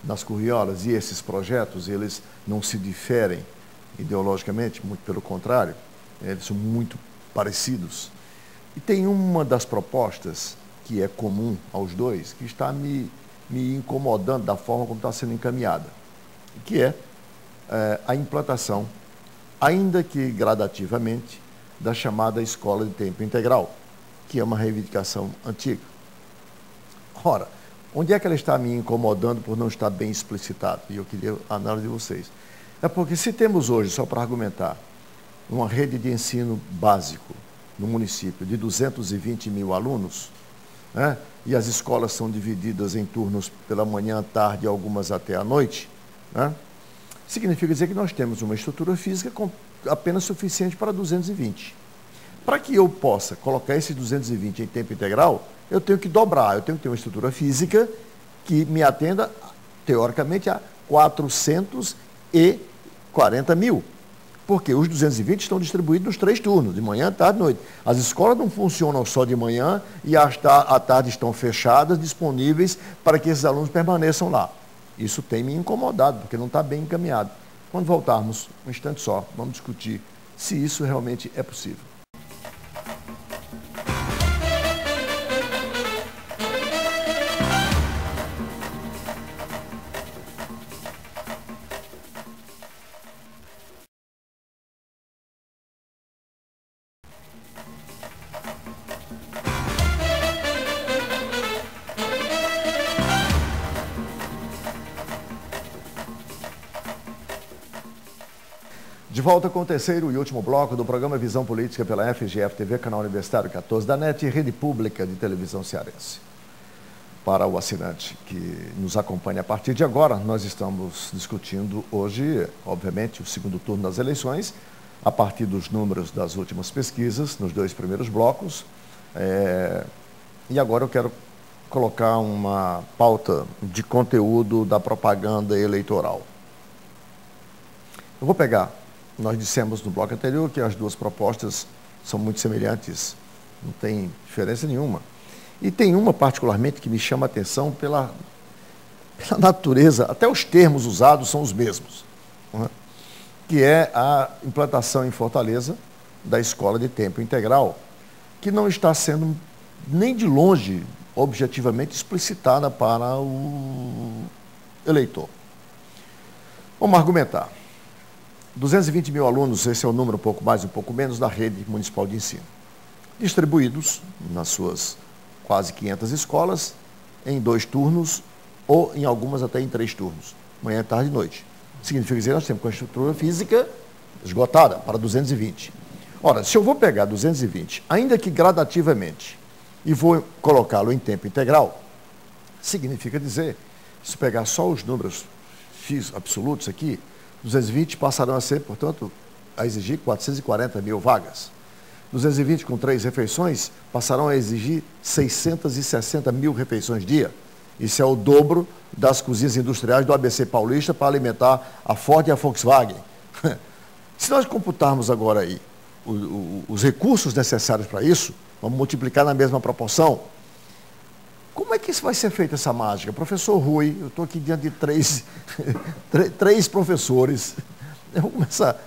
Nas curriolas. E esses projetos, eles não se diferem ideologicamente, muito pelo contrário, eles são muito parecidos. E tem uma das propostas que é comum aos dois, que está me incomodando da forma como está sendo encaminhada, que é a implantação, ainda que gradativamente, da chamada escola de tempo integral, que é uma reivindicação antiga. Ora, onde é que ela está me incomodando por não estar bem explicitado? E eu queria a análise de vocês. É porque se temos hoje, só para argumentar, uma rede de ensino básico no município de 220 mil alunos, né, e as escolas são divididas em turnos pela manhã, tarde e algumas até à noite, né, significa dizer que nós temos uma estrutura física apenas suficiente para 220. Para que eu possa colocar esses 220 em tempo integral, eu tenho que dobrar, eu tenho que ter uma estrutura física que me atenda, teoricamente, a 440 mil. Porque os 220 estão distribuídos nos 3 turnos, de manhã, tarde e noite. As escolas não funcionam só de manhã e à tarde estão fechadas, disponíveis para que esses alunos permaneçam lá. Isso tem me incomodado, porque não está bem encaminhado. Quando voltarmos, um instante só, vamos discutir se isso realmente é possível. De volta com o terceiro e último bloco do programa Visão Política pela FGF-TV, canal Universitário 14 da NET e Rede Pública de Televisão Cearense. Para o assinante que nos acompanha a partir de agora, nós estamos discutindo hoje, obviamente, o segundo turno das eleições, a partir dos números das últimas pesquisas, nos 2 primeiros blocos. E agora eu quero colocar uma pauta de conteúdo da propaganda eleitoral. Eu vou pegar. Nós dissemos no bloco anterior que as duas propostas são muito semelhantes, não tem diferença nenhuma. E tem uma particularmente que me chama a atenção pela natureza, até os termos usados são os mesmos, né? Que é a implantação em Fortaleza da escola de tempo integral, que não está sendo nem de longe objetivamente explicitada para o eleitor. Vamos argumentar. 220 mil alunos, esse é o número um pouco mais, um pouco menos, da rede municipal de ensino. Distribuídos nas suas quase 500 escolas, em 2 turnos, ou em algumas até em 3 turnos, manhã, tarde e noite. Significa dizer que nós temos uma estrutura física esgotada para 220. Ora, se eu vou pegar 220, ainda que gradativamente, e vou colocá-lo em tempo integral, significa dizer, se pegar só os números absolutos aqui, 220 passarão a ser, portanto, a exigir 440 mil vagas. 220 com 3 refeições passarão a exigir 660 mil refeições dia. Isso é o dobro das cozinhas industriais do ABC Paulista para alimentar a Ford e a Volkswagen. Se nós computarmos agora aí os recursos necessários para isso, vamos multiplicar na mesma proporção. Como é que isso vai ser feita, essa mágica? Professor Rui, eu estou aqui diante de 3 professores. Eu vou começar.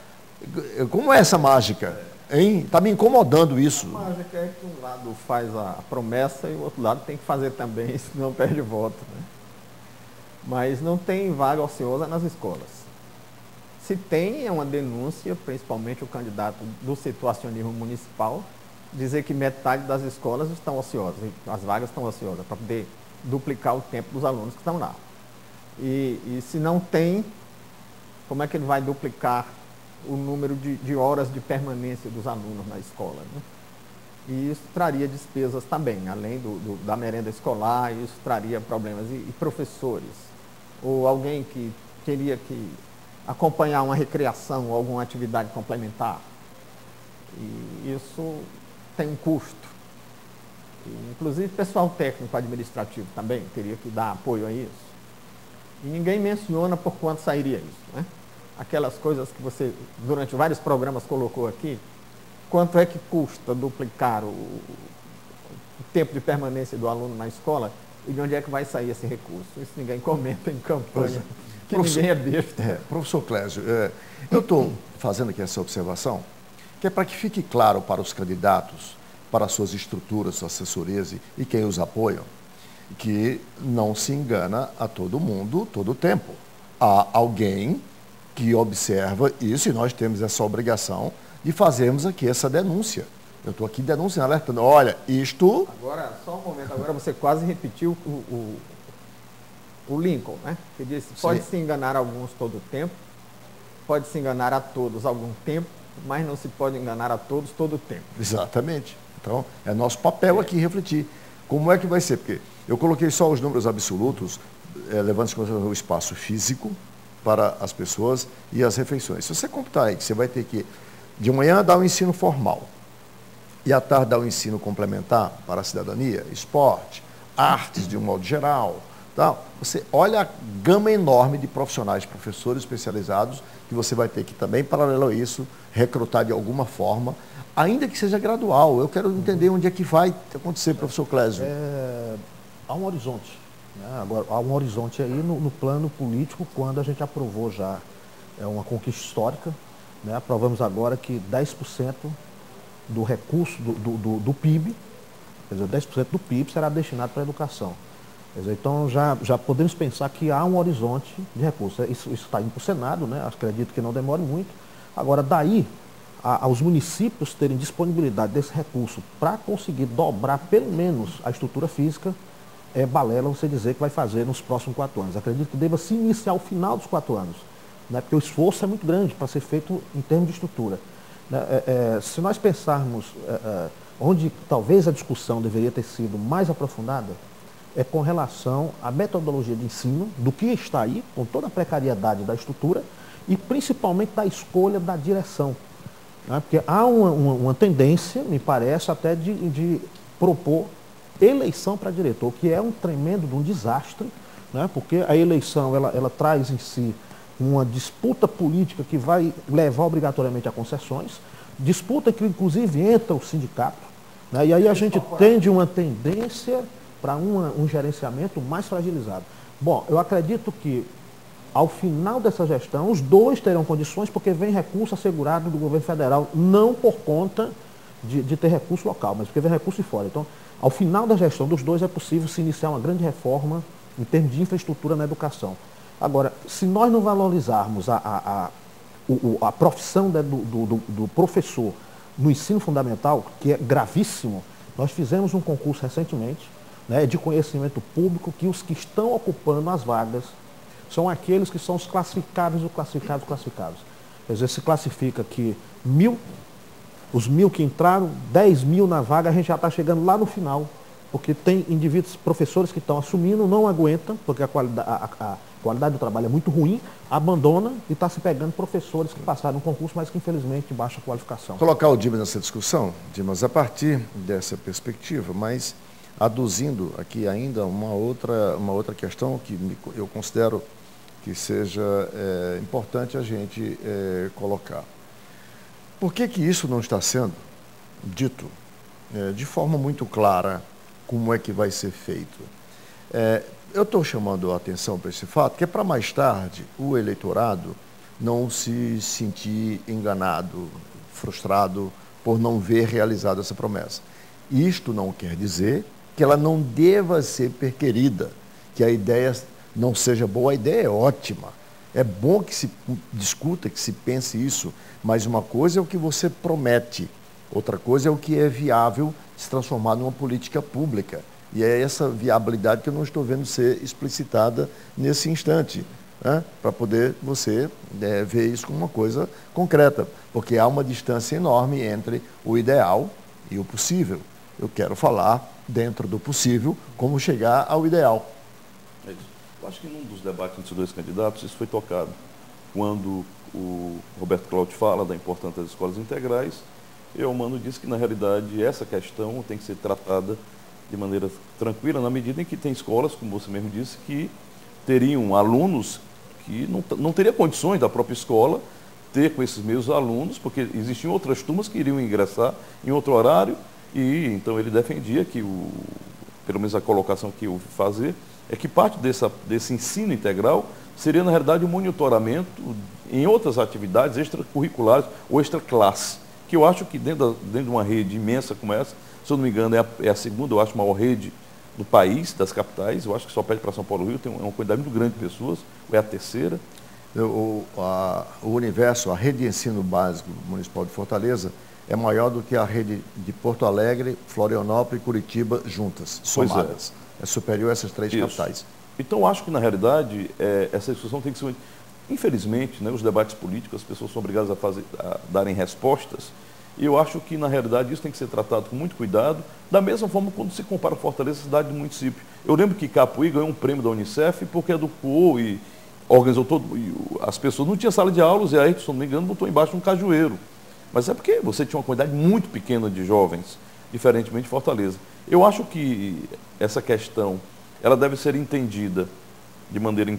Como é essa mágica? Está me incomodando isso. A mágica é que um lado faz a promessa e o outro lado tem que fazer também, senão perde voto, né? Mas não tem vaga ociosa nas escolas. Se tem, é uma denúncia, principalmente o candidato do situacionismo municipal, dizer que metade das escolas estão ociosas, as vagas estão ociosas, para poder duplicar o tempo dos alunos que estão lá. E se não tem, como é que ele vai duplicar o número de horas de permanência dos alunos na escola, né? E isso traria despesas também, além da merenda escolar, isso traria problemas. E professores, ou alguém que teria que acompanhar uma recreação ou alguma atividade complementar, e isso tem um custo. E, inclusive, pessoal técnico administrativo também teria que dar apoio a isso. E ninguém menciona por quanto sairia isso, né? Aquelas coisas que você, durante vários programas, colocou aqui, quanto é que custa duplicar o tempo de permanência do aluno na escola e de onde é que vai sair esse recurso. Isso ninguém comenta em campanha, que ninguém é besta. Professor Clésio, eu estou fazendo aqui essa observação, que é para que fique claro para os candidatos, para suas estruturas, suas assessorias e quem os apoiam, que não se engana a todo mundo, todo o tempo. Há alguém que observa isso e nós temos essa obrigação de fazermos aqui essa denúncia. Eu estou aqui denunciando, alertando. Olha, isto... Agora, só um momento, agora você quase repetiu o Lincoln, né? Que disse, pode se enganar alguns todo o tempo, pode se enganar a todos algum tempo, mas não se pode enganar a todos todo o tempo. Exatamente. Então, é nosso papel aqui refletir. Como é que vai ser? Porque eu coloquei só os números absolutos, levando em consideração o espaço físico para as pessoas e as refeições. Se você computar aí que você vai ter que, de manhã, dar um ensino formal, e à tarde dar um ensino complementar para a cidadania, esporte, artes de um modo geral, tal, você olha a gama enorme de profissionais, professores especializados, que você vai ter que também, paralelo a isso, recrutar de alguma forma, ainda que seja gradual. Eu quero entender onde é que vai acontecer, professor Clésio. Há um horizonte. Né? Agora, há um horizonte aí no plano político, quando a gente aprovou já uma conquista histórica. Né? Aprovamos agora que 10% do recurso do PIB, quer dizer, 10% do PIB será destinado para a educação. Quer dizer, então, já podemos pensar que há um horizonte de recursos. Isso está indo para o Senado, né? Acredito que não demore muito. Agora, daí, aos municípios terem disponibilidade desse recurso para conseguir dobrar, pelo menos, a estrutura física, balela você dizer que vai fazer nos próximos 4 anos. Acredito que deva se iniciar ao final dos 4 anos, né? Porque o esforço é muito grande para ser feito em termos de estrutura. Se nós pensarmos onde talvez a discussão deveria ter sido mais aprofundada, é com relação à metodologia de ensino, do que está aí, com toda a precariedade da estrutura, e principalmente da escolha da direção. Né? Porque há uma tendência, me parece, até de propor eleição para diretor, que é um tremendo de um desastre, né? Porque a eleição ela traz em si uma disputa política que vai levar obrigatoriamente a concessões, disputa que inclusive entra o sindicato, né? E aí a gente tende uma tendência para um gerenciamento mais fragilizado. Bom, eu acredito que ao final dessa gestão, os dois terão condições, porque vem recurso assegurado do governo federal, não por conta de ter recurso local, mas porque vem recurso de fora. Então, ao final da gestão dos dois, é possível se iniciar uma grande reforma em termos de infraestrutura na educação. Agora, se nós não valorizarmos a profissão do professor no ensino fundamental, que é gravíssimo, nós fizemos um concurso recentemente, né, de conhecimento público, que os que estão ocupando as vagas são aqueles que são os classificados e classificados. Quer dizer, se classifica que os 1.000 que entraram, 10.000 na vaga, a gente já está chegando lá no final, porque tem indivíduos, professores que estão assumindo, não aguentam, porque a qualidade do trabalho é muito ruim, abandona e está se pegando professores que passaram no concurso, mas que infelizmente de baixa qualificação. Colocar o Dimas nessa discussão, Dimas, a partir dessa perspectiva, mas aduzindo aqui ainda uma outra questão que eu considero que seja importante a gente colocar. Por que isso não está sendo dito de forma muito clara como é que vai ser feito? Eu estou chamando a atenção para esse fato, que é para mais tarde o eleitorado não se sentir enganado, frustrado por não ver realizado essa promessa. Isto não quer dizer que ela não deva ser perquerida, que a ideia não seja boa. A ideia é ótima. É bom que se discuta, que se pense isso, mas uma coisa é o que você promete, outra coisa é o que é viável se transformar numa política pública. E é essa viabilidade que eu não estou vendo ser explicitada nesse instante, né? Para poder você ver isso como uma coisa concreta, porque há uma distância enorme entre o ideal e o possível. Eu quero falar, dentro do possível, como chegar ao ideal. É isso. Eu acho que num dos debates entre os dois candidatos, isso foi tocado. Quando o Roberto Cláudio fala da importância das escolas integrais, e o Mano disse que, na realidade, essa questão tem que ser tratada de maneira tranquila, na medida em que tem escolas, como você mesmo disse, que teriam alunos que não teriam condições da própria escola ter com esses meus alunos, porque existiam outras turmas que iriam ingressar em outro horário, e então ele defendia que, pelo menos a colocação que eu vou fazer, é que parte desse ensino integral seria, na realidade, um monitoramento em outras atividades extracurriculares ou extraclasse, que eu acho que dentro de uma rede imensa como essa, se eu não me engano, é a segunda, eu acho, maior rede do país, das capitais, eu acho que só pede para São Paulo e Rio, tem uma quantidade muito grande de pessoas, ou é a terceira. O universo, a rede de ensino básico municipal de Fortaleza é maior do que a rede de Porto Alegre, Florianópolis e Curitiba juntas, somadas. É superior a essas três capitais. Então, acho que, na realidade, essa discussão tem que ser... Infelizmente, né, os debates políticos, as pessoas são obrigadas a darem respostas, e eu acho que, na realidade, isso tem que ser tratado com muito cuidado, da mesma forma quando se compara Fortaleza, cidade do município. Eu lembro que Capuí ganhou um prêmio da Unicef porque educou e organizou todo... as pessoas não tinham sala de aulas, e aí, se não me engano, botou embaixo um cajueiro. Mas é porque você tinha uma quantidade muito pequena de jovens, diferentemente de Fortaleza. Eu acho que essa questão, ela deve ser entendida de maneira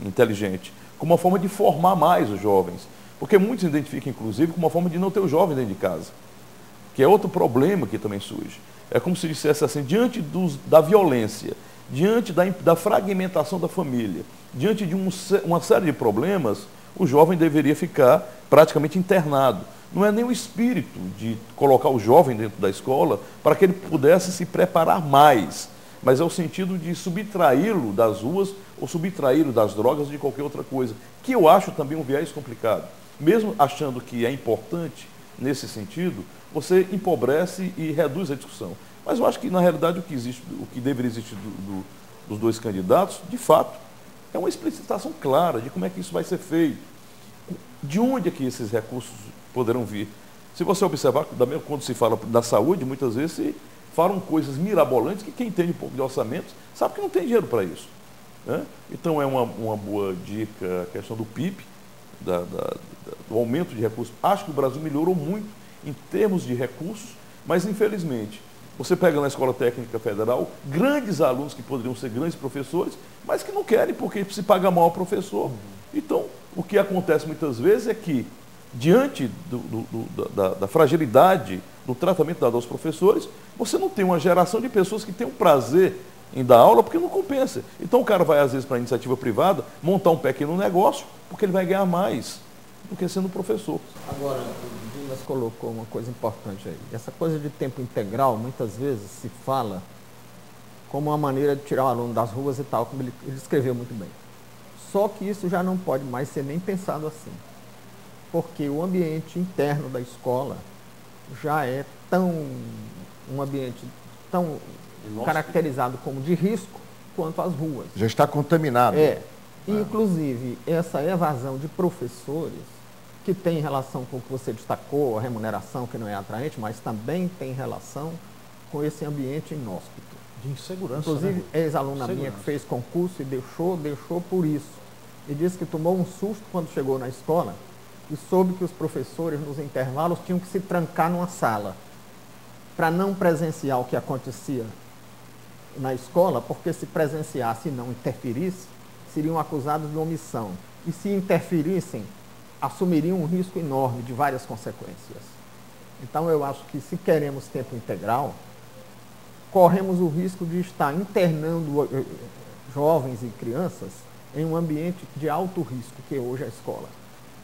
inteligente, como uma forma de formar mais os jovens. Porque muitos identificam, inclusive, como uma forma de não ter o jovem dentro de casa, que é outro problema que também surge. É como se dissesse assim, diante da violência, diante da fragmentação da família, diante de uma série de problemas, o jovem deveria ficar praticamente internado. Não é nem o espírito de colocar o jovem dentro da escola para que ele pudesse se preparar mais, mas é o sentido de subtraí-lo das ruas ou subtraí-lo das drogas ou de qualquer outra coisa, que eu acho também um viés complicado. Mesmo achando que é importante nesse sentido, você empobrece e reduz a discussão. Mas eu acho que, na realidade, o que deveria existir dos dois candidatos, de fato, é uma explicitação clara de como é que isso vai ser feito. De onde é que esses recursos poderão vir? Se você observar, quando se fala da saúde, muitas vezes se falam coisas mirabolantes que quem entende um pouco de orçamentos sabe que não tem dinheiro para isso, né? Então é uma boa dica a questão do PIB, do aumento de recursos. Acho que o Brasil melhorou muito em termos de recursos, mas infelizmente, você pega na Escola Técnica Federal grandes alunos que poderiam ser grandes professores, mas que não querem porque se paga mal ao professor. Então, o que acontece muitas vezes é que, diante da fragilidade do tratamento dado aos professores, você não tem uma geração de pessoas que tenham prazer em dar aula porque não compensa. Então o cara vai, às vezes, para a iniciativa privada, montar um pequeno negócio, porque ele vai ganhar mais do que sendo professor. Agora, o Dimas colocou uma coisa importante aí. Essa coisa de tempo integral, muitas vezes se fala como uma maneira de tirar o aluno das ruas e tal, como ele escreveu muito bem. Só que isso já não pode mais ser nem pensado assim. Porque o ambiente interno da escola já é um ambiente tão caracterizado como de risco quanto as ruas. Já está contaminado. Inclusive, essa evasão de professores, que tem relação com o que você destacou, a remuneração que não é atraente, mas também tem relação com esse ambiente inóspito. De insegurança. Inclusive, né? ex-aluna minha que fez concurso e deixou por isso. E disse que tomou um susto quando chegou na escola e soube que os professores, nos intervalos, tinham que se trancar numa sala para não presenciar o que acontecia na escola, porque se presenciasse e não interferisse, seriam acusados de omissão. E se interferissem, assumiriam um risco enorme de várias consequências. Então, eu acho que, se queremos tempo integral, corremos o risco de estar internando jovens e crianças em um ambiente de alto risco, que é hoje a escola.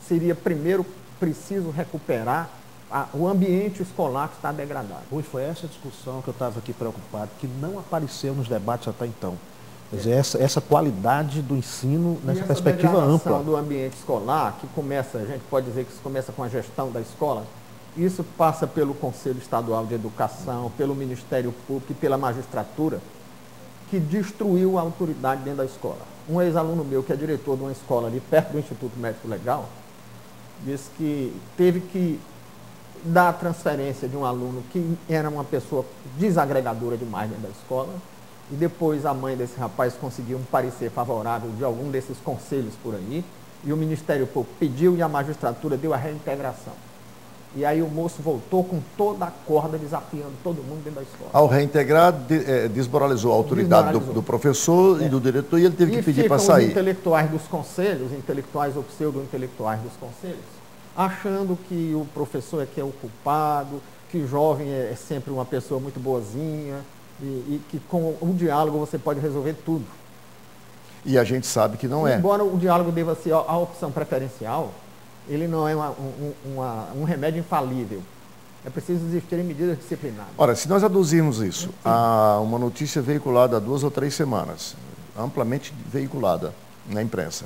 Seria, primeiro, preciso recuperar o ambiente escolar que está degradado. Rui, foi essa discussão que eu estava aqui preocupado, que não apareceu nos debates até então. Quer dizer, essa qualidade do ensino nessa perspectiva ampla. Do ambiente escolar, que começa, a gente pode dizer que isso começa com a gestão da escola, isso passa pelo Conselho Estadual de Educação, pelo Ministério Público e pela magistratura, que destruiu a autoridade dentro da escola. Um ex-aluno meu, que é diretor de uma escola ali perto do Instituto Médico Legal, disse que teve que dar a transferência de um aluno que era uma pessoa desagregadora demais dentro da escola, e depois a mãe desse rapaz conseguiu um parecer favorável de algum desses conselhos por aí, e o Ministério Público pediu e a magistratura deu a reintegração. E aí o moço voltou com toda a corda, desafiando todo mundo dentro da escola. Ao reintegrar, desmoralizou a autoridade do professor e do diretor, e ele teve que pedir para sair. Os intelectuais dos conselhos, intelectuais ou pseudo-intelectuais dos conselhos, achando que o professor é que é o culpado, que o jovem é sempre uma pessoa muito boazinha e que com o diálogo você pode resolver tudo. E a gente sabe que não é. Embora o diálogo deva ser a opção preferencial, ele não é um remédio infalível. É preciso existirem medidas disciplinares. Ora, se nós aduzirmos isso a uma notícia veiculada há 2 ou 3 semanas, amplamente veiculada na imprensa,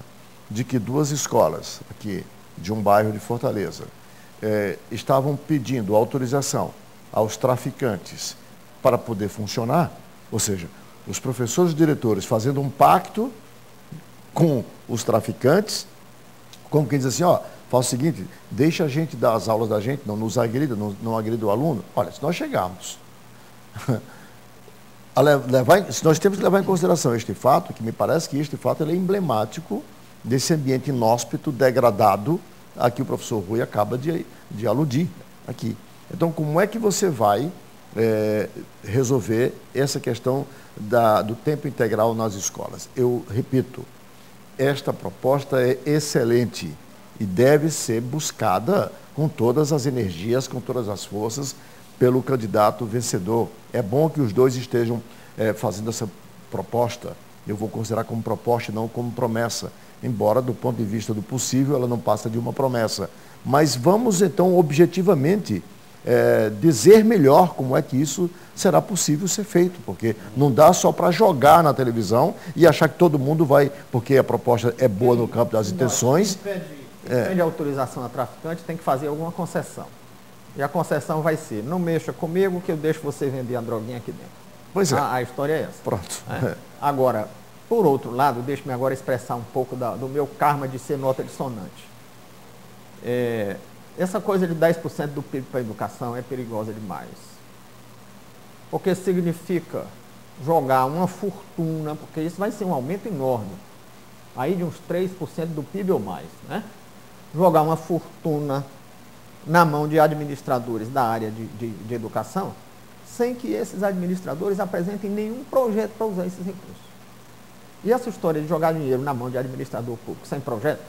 de que 2 escolas aqui de um bairro de Fortaleza estavam pedindo autorização aos traficantes para poder funcionar, ou seja, os professores e diretores fazendo um pacto com os traficantes, como quem diz assim, ó, faz o seguinte, deixa a gente dar as aulas da gente, não nos agrida, não agrida o aluno. Olha, se nós chegarmos se nós temos que levar em consideração este fato, que me parece que este fato ele é emblemático desse ambiente inóspito, degradado, a que o professor Rui acaba de aludir aqui. Então, como é que você vai resolver essa questão do tempo integral nas escolas? Eu repito, esta proposta é excelente e deve ser buscada com todas as energias, com todas as forças, pelo candidato vencedor. É bom que os dois estejam fazendo essa proposta. Eu vou considerar como proposta e não como promessa, embora do ponto de vista do possível ela não passa de uma promessa. Mas vamos então objetivamente dizer melhor como é que isso será possível ser feito, porque não dá só para jogar na televisão e achar que todo mundo vai, porque a proposta é boa no campo das intenções. Pede autorização a traficante, tem que fazer alguma concessão. E a concessão vai ser, não mexa comigo que eu deixo você vender a droguinha aqui dentro. Pois é. A história é essa. Pronto. Agora, por outro lado, deixe-me agora expressar um pouco do meu karma de ser nota dissonante. Essa coisa de 10% do PIB para a educação é perigosa demais. Porque significa jogar uma fortuna, porque isso vai ser um aumento enorme, aí de uns 3% do PIB ou mais, né? Jogar uma fortuna na mão de administradores da área de educação, sem que esses administradores apresentem nenhum projeto para usar esses recursos. E essa história de jogar dinheiro na mão de administrador público sem projeto,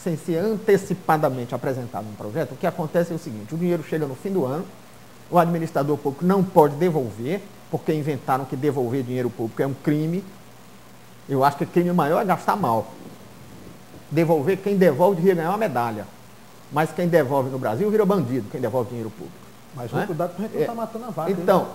sem ser antecipadamente apresentado um projeto, o que acontece é o seguinte, o dinheiro chega no fim do ano, o administrador público não pode devolver, porque inventaram que devolver dinheiro público é um crime. Eu acho que o crime maior é gastar mal. Devolver, quem devolve devia ganhar uma medalha. Mas quem devolve no Brasil vira bandido, quem devolve dinheiro público. Mas cuidado para a gente não estar matando a vaca. Então,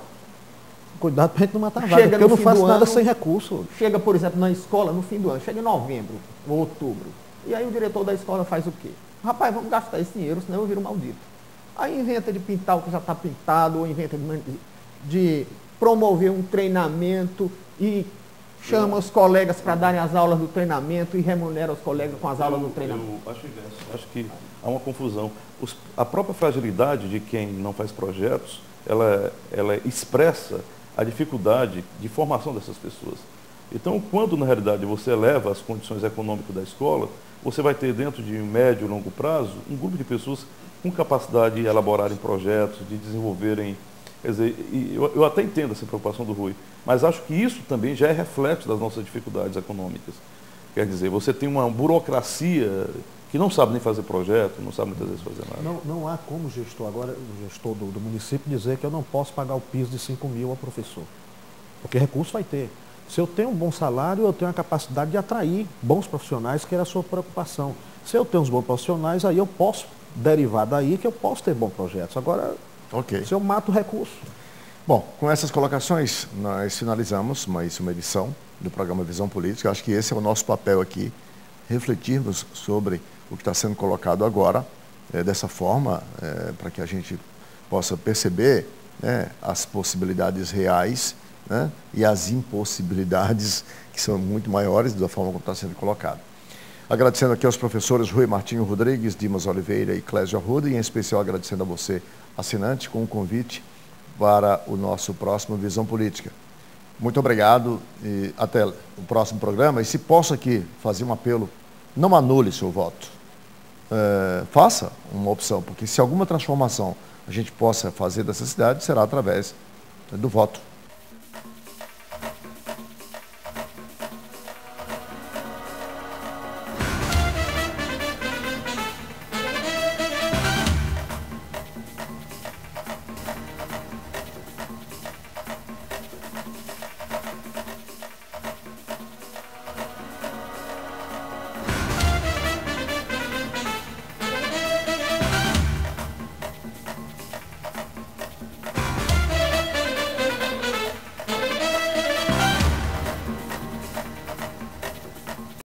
cuidado para a gente não matar a vaca, porque eu não faço nada sem recurso. Chega, por exemplo, na escola no fim do ano, chega em novembro ou outubro. E aí o diretor da escola faz o quê? Rapaz, vamos gastar esse dinheiro, senão eu viro maldito. Aí inventa de pintar o que já está pintado, ou inventa de promover um treinamento e chama os colegas para darem as aulas do treinamento e remunera os colegas com as aulas do treinamento. Eu acho inverso. Acho que há uma confusão. A própria fragilidade de quem não faz projetos, ela expressa a dificuldade de formação dessas pessoas. Então, quando na realidade você eleva as condições econômicas da escola, você vai ter dentro de médio e longo prazo um grupo de pessoas com capacidade de elaborarem projetos, de desenvolverem. Quer dizer, eu até entendo essa preocupação do Rui, mas acho que isso também já é reflexo das nossas dificuldades econômicas. Quer dizer, você tem uma burocracia que não sabe nem fazer projeto, não sabe muitas vezes fazer nada. Não há como gestor do município dizer que eu não posso pagar o piso de 5 mil ao professor, porque recurso vai ter. Se eu tenho um bom salário, eu tenho a capacidade de atrair bons profissionais, que era a sua preocupação. Se eu tenho uns bons profissionais, aí eu posso derivar daí que eu posso ter bons projetos. Agora, se eu mato o recurso. Bom, com essas colocações, nós finalizamos mais uma edição do programa Visão Política. Acho que esse é o nosso papel aqui, refletirmos sobre o que está sendo colocado agora, dessa forma, para que a gente possa perceber as possibilidades reais, e as impossibilidades que são muito maiores da forma como está sendo colocado. Agradecendo aqui aos professores Rui Martinho Rodrigues, Dimas Oliveira e Clésio Arruda, e em especial agradecendo a você, assinante, com o convite para o nosso próximo Visão Política. Muito obrigado e até o próximo programa. E se posso aqui fazer um apelo, não anule seu voto. Faça uma opção, porque se alguma transformação a gente possa fazer dessa cidade, será através do voto.